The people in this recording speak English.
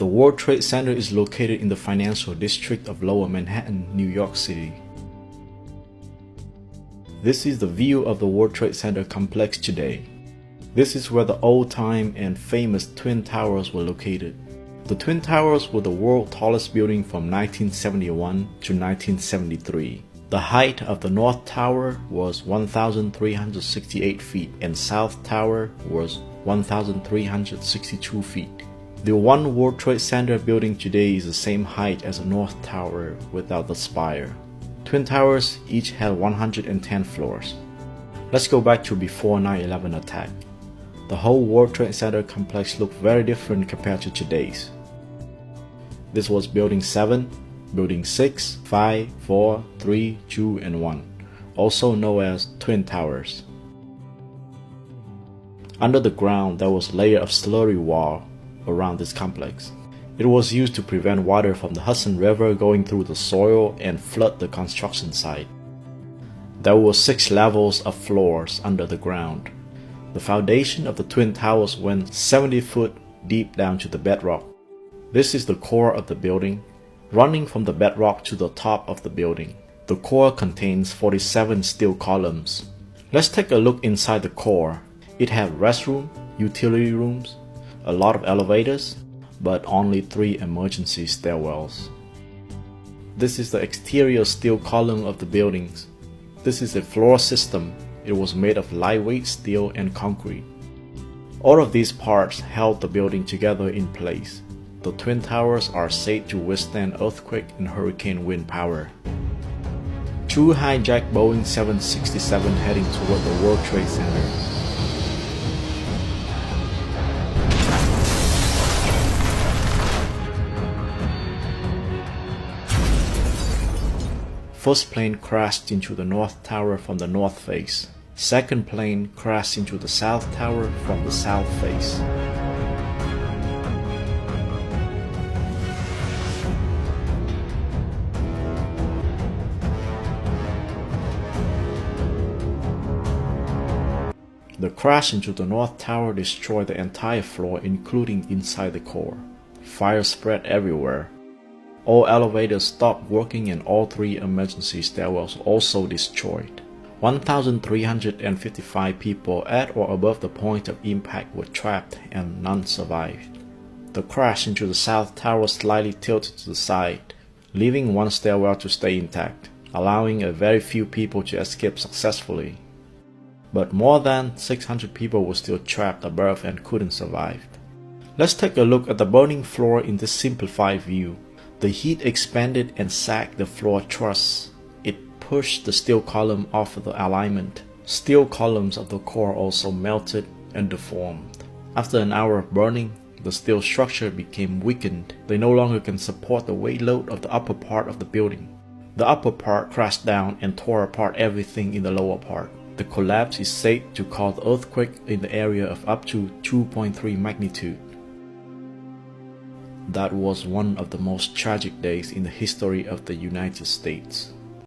The World Trade Center is located in the financial district of Lower Manhattan, New York City. This is the view of the World Trade Center complex today. This is where the old-time and famous Twin Towers were located. The Twin Towers were the world's tallest building from 1971 to 1973. The height of the North Tower was 1,368 feet and South Tower was 1,362 feet. The One World Trade Center building today is the same height as the North Tower without the spire. Twin Towers each had 110 floors. Let's go back to before 9/11 attack. The whole World Trade Center complex looked very different compared to today's. This was Building 7, Building 6, 5, 4, 3, 2, and 1, also known as Twin Towers. Under the ground there was a layer of slurry wall around this complex. It was used to prevent water from the Hudson River going through the soil and flood the construction site. There were 6 levels of floors under the ground. The foundation of the Twin Towers went 70 foot deep down to the bedrock. This is the core of the building, running from the bedrock to the top of the building. The core contains 47 steel columns. Let's take a look inside the core. It had restroom, utility rooms, a lot of elevators, but only 3 emergency stairwells. This is the exterior steel column of the buildings. This is a floor system. It was made of lightweight steel and concrete. All of these parts held the building together in place. The Twin Towers are said to withstand earthquake and hurricane wind power. 2 hijacked Boeing 767 heading toward the World Trade Center. First plane crashed into the North Tower from the north face. Second plane crashed into the South Tower from the south face. The crash into the North Tower destroyed the entire floor, including inside the core. Fire spread everywhere. All elevators stopped working and all 3 emergency stairwells also destroyed. 1,355 people at or above the point of impact were trapped and none survived. The crash into the South Tower slightly tilted to the side, leaving 1 stairwell to stay intact, allowing a very few people to escape successfully. But more than 600 people were still trapped above and couldn't survive. Let's take a look at the burning floor in this simplified view. The heat expanded and sagged the floor truss. It pushed the steel column off of the alignment. Steel columns of the core also melted and deformed. After an hour of burning, the steel structure became weakened. They no longer can support the weight load of the upper part of the building. The upper part crashed down and tore apart everything in the lower part. The collapse is said to cause earthquake in the area of up to 2.3 magnitude. That was one of the most tragic days in the history of the United States.